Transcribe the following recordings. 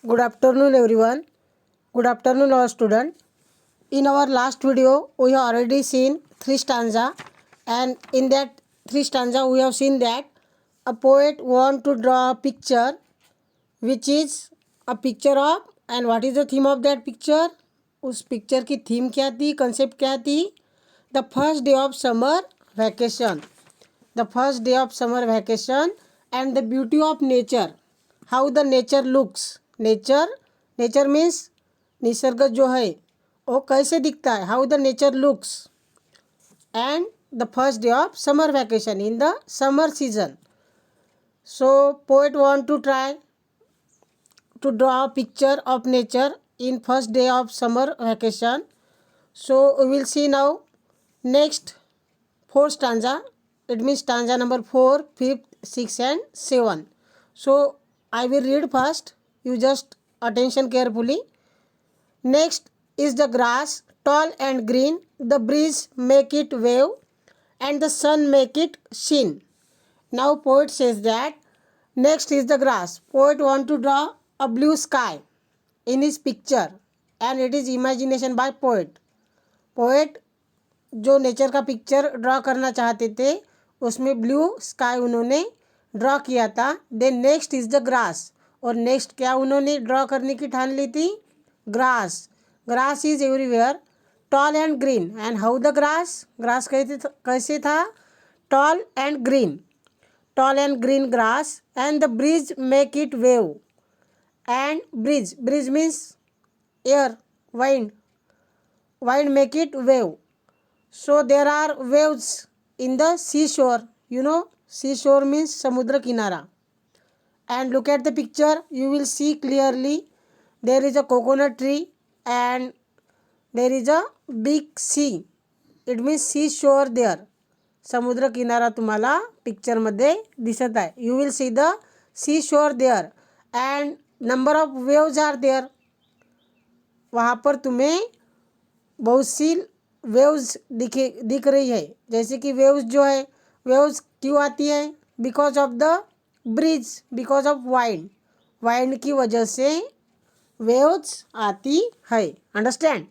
Good afternoon everyone. Good afternoon our student. In our last video we have already seen three stanza, and in that three stanza we have seen that a poet want to draw a picture which is a picture of, and what is the theme of that picture. उस picture की theme क्या थी, concept क्या थी? The first day of summer vacation. The first day of summer vacation and the beauty of nature. How the nature looks. Nature means निसर्ग जो है वो कैसे दिखता है. How the nature looks and the first day of summer vacation in the summer season. So poet want to try to draw a picture of nature in first day of summer vacation. So we will see now next four stanza. It means stanza number 4, 5, 6 and 7. So I will read first. You just attention carefully. Next is the grass tall and green. The breeze make it wave and the sun make it shine. Now poet says that next is the grass. Poet want to draw a blue sky in his picture and it is imagination by poet. Poet जो nature का picture draw करना चाहते थे उसमें blue sky उन्होंने draw किया था. Then next is the grass. और नेक्स्ट क्या उन्होंने ड्रॉ करने की ठान ली थी? Grass. Grass is everywhere tall and green. And how the grass कैसे था? Tall and green. Tall and green grass and the breeze make it wave. And breeze means air, wind make it wave. So there are waves in the seashore. You know, seashore means samudra kinara. And look at the picture, you will see clearly there is a coconut tree and there is a big sea. It means seashore there. समुद्र किनारा तुम्हाला picture मध्ये दिसत आहे. You will see the seashore there and number of waves are there. वहाँ पर तुम्हें बहुत सी वेव्स दिख रही है. जैसे कि वेव्स जो है, वेव्स क्यों आती है? Because of the breeze, because of wind की वजह से वेव्स आती है. Understand.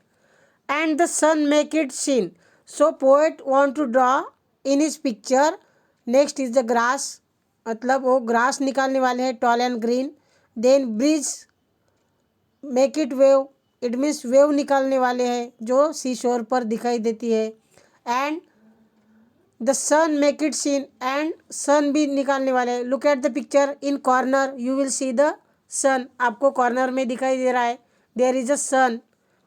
And the sun make it seen. So poet want to draw in his picture. Next is the grass. मतलब वो ग्रास निकालने वाले हैं tall and green. Then breeze make it wave. It means wave निकालने वाले हैं जो सी शोर पर दिखाई देती है. And the sun make it sheen. And sun भी निकालने वाले हैं. Look at the picture in corner you will see the sun. आपको कॉर्नर में दिखाई दे रहा है there is a sun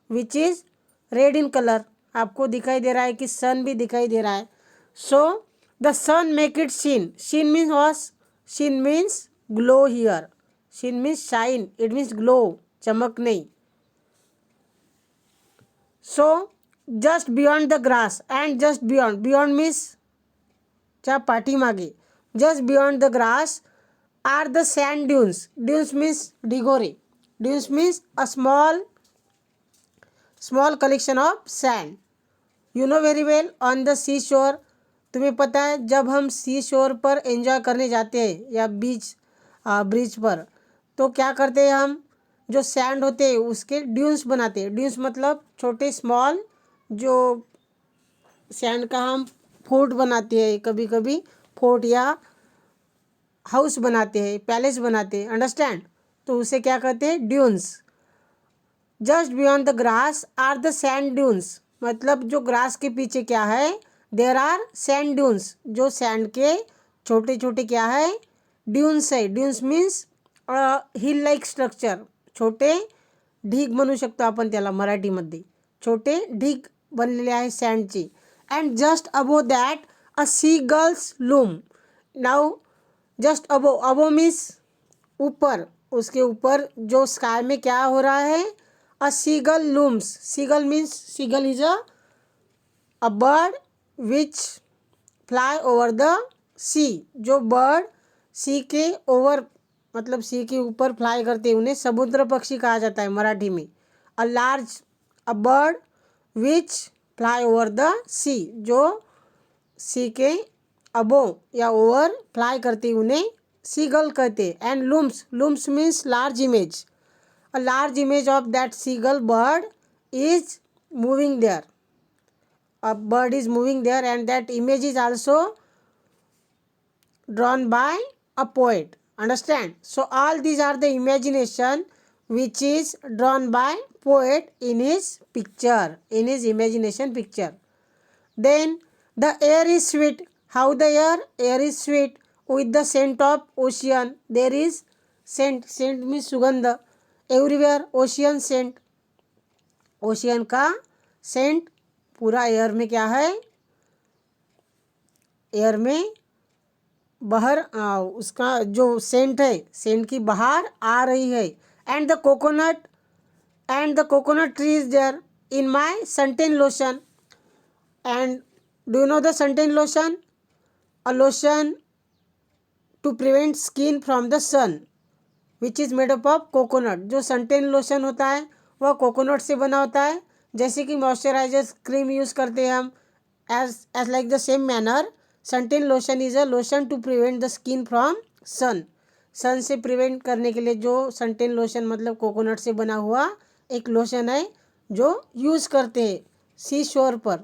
which is red in colour. आपको दिखाई दे रहा है कि सन भी दिखाई दे रहा है. So the sun make it sheen. Sheen means was. Sheen means glow here. Sheen means shine. It means glow, चमकने. So just beyond the grass and just beyond means च्या पाठीमागे. Just beyond the grass are the sand dunes. Dunes means ढिगोरे. Dunes means a small collection of sand. You know very well on the sea shore. तुम्हें पता है जब हम सी शोर पर एंजॉय करने जाते हैं या ब्रिज पर तो क्या करते हैं हम? जो सैंड होते हैं उसके ड्यून्स बनाते हैं. ड्यून्स मतलब छोटे स्मॉल जो सैंड का हम फोर्ट बनाते हैं. कभी कभी फोर्ट या हाउस बनाते हैं, पैलेस बनाते हैं. अंडरस्टैंड. तो उसे क्या कहते हैं? Dunes. Just beyond the grass are the sand dunes. मतलब जो ग्रास के पीछे क्या है? There are sand dunes. जो सैंड के छोटे छोटे क्या है? ड्यून्स है. Dunes means hill like structure. छोटे ढीग म्हणू शकतो आपण त्याला मराठीमध्ये. छोटे ढीग बनलेले आहे सँडचे. And just above that a seagulls loom. Now just above means ऊपर. उसके ऊपर जो स्काई में क्या हो रहा है? A seagull looms. Seagull means seagull is a bird which fly over the sea. जो बर्ड सी के ओवर मतलब सी के ऊपर फ्लाई करते हैं उन्हें समुद्र पक्षी कहा जाता है मराठी में. A bird which fly over the sea. जो सी के अबो या ओवर फ्लाई करते उन्हें सीगल कहते. And looms means large image. a large image of that seagull bird is moving there. A bird is moving there, and that image is also drawn by a poet. Understand? So all these are the imagination which is drawn by poet in his picture, in his imagination picture. Then the air is sweet. How the air? Air is sweet with the scent of ocean. There is scent. Scent means sugandha. Everywhere ocean scent. Ocean का Saint पूरा air में क्या है, air में बहर उसका जो Saint है, सेंट की बहार आ रही है. And the coconut tree is there in my suntan lotion. And do you know the suntan lotion? A lotion to prevent skin from the sun which is made up of coconut. जो suntan lotion होता है वह coconut से बना होता है. जैसे कि मॉइस्चराइजर क्रीम यूज़ करते हैं हम, as like the same manner suntan lotion is a lotion to prevent the skin from sun. Sun से प्रिवेंट करने के लिए जो सनटेन लोशन मतलब कोकोनट से बना हुआ एक लोशन है जो यूज़ करते हैं सी शोर पर.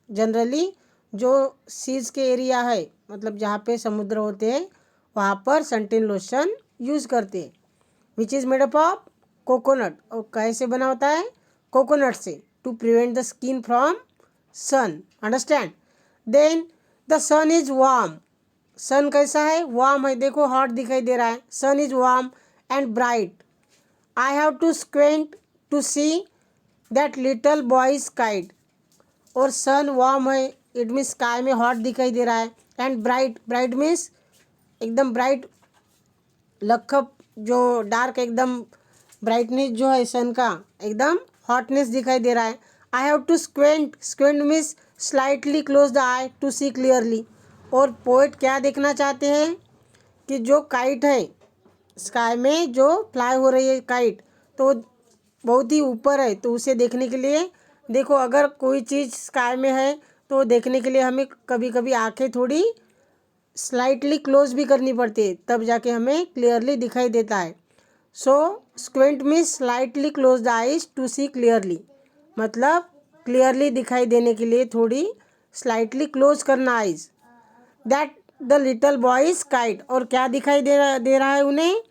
जनरली जो सीज के एरिया है, मतलब जहाँ पे समुद्र होते हैं वहाँ पर सनटेन लोशन यूज़ करते हैं. Which is made up of coconut. और कैसे बना होता है? कोकोनट से. To prevent the skin from sun. Understand? Then the sun is warm. Sun कैसा है? वार्म है. देखो हॉट दिखाई दे रहा है. Sun is warm and bright. I have to squint to see that little boy's kite. और सन वार्म है, इट मीन्स स्काई में हॉट दिखाई दे रहा है. एंड ब्राइट, ब्राइट मीन्स एकदम ब्राइट, लखप जो डार्क एकदम ब्राइटनेस जो है सन का एकदम हॉटनेस दिखाई दे रहा है. I have to squint. Squint means slightly close the eye to see clearly. और पोएट क्या देखना चाहते हैं कि जो काइट है स्काई में जो फ्लाई हो रही है काइट, तो बहुत ही ऊपर है, तो उसे देखने के लिए देखो अगर कोई चीज़ स्काई में है तो देखने के लिए हमें कभी कभी आंखें थोड़ी स्लाइटली क्लोज भी करनी पड़ती है, तब जाके हमें क्लियरली दिखाई देता है. So squint means slightly close the eyes to see clearly. मतलब क्लियरली दिखाई देने के लिए थोड़ी स्लाइटली क्लोज करना eyes. That the little boy is kite. और क्या दिखाई दे रहा है उन्हें?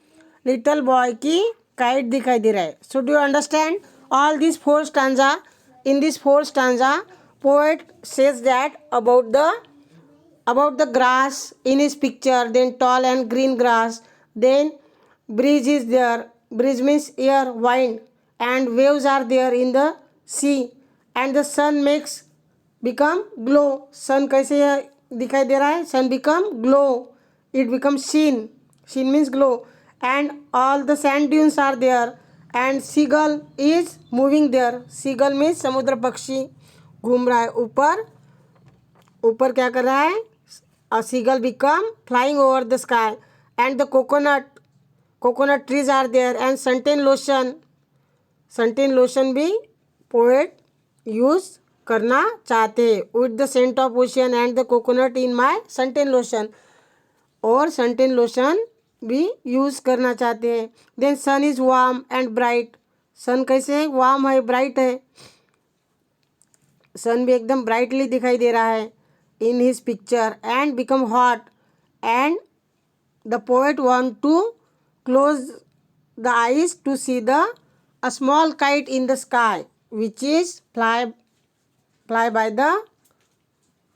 लिटल बॉय की काइट दिखाई दे रहा है. So do you understand all this four stanza? In this four stanza poet says that about the grass in his picture, then tall and green grass, then breeze is there. Breeze means air, wind, and waves are there in the sea, and the sun makes become glow. sun कैसे दिखाई दे रहा है? sun become glow, it becomes sheen. sheen means glow. And all the sand dunes are there, and seagull is moving there. seagull means समुद्र पक्षी घूम रहा है ऊपर. ऊपर क्या कर रहा है? A seagull become flying over the sky. And the coconut trees are there. And suntan lotion भी poet use करना चाहते हैं. With the scent of ocean and the coconut in my suntan lotion. और suntan lotion भी use करना चाहते हैं. Then sun is warm and bright. sun कैसे है? वार्म है, ब्राइट है. सन भी एकदम ब्राइटली दिखाई दे रहा है in his picture and become hot, and the poet want to close the eyes to see a small kite in the sky which is fly by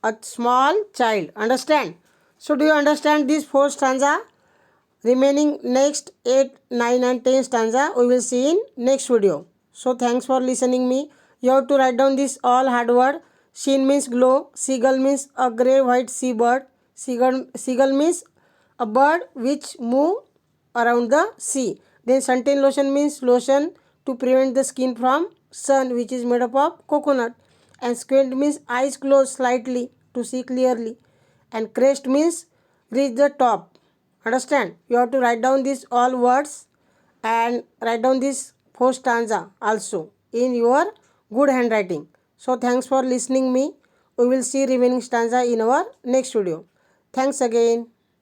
a small child. Understand? So do you understand these four stanza? Remaining next 8, 9 and 10 stanza we will see in next video. So thanks for listening me. You have to write down this all hard word. Sheen means glow. Seagull means a grey white seabird. Seagull means a bird which move around the sea. Then suntan lotion means lotion to prevent the skin from sun, which is made up of coconut. And squint means eyes closed slightly to see clearly. And crest means reach the top. Understand? You have to write down these all words and write down this 4 stanza also in your good handwriting. So thanks for listening me. We will see remaining stanza in our next video. Thanks again.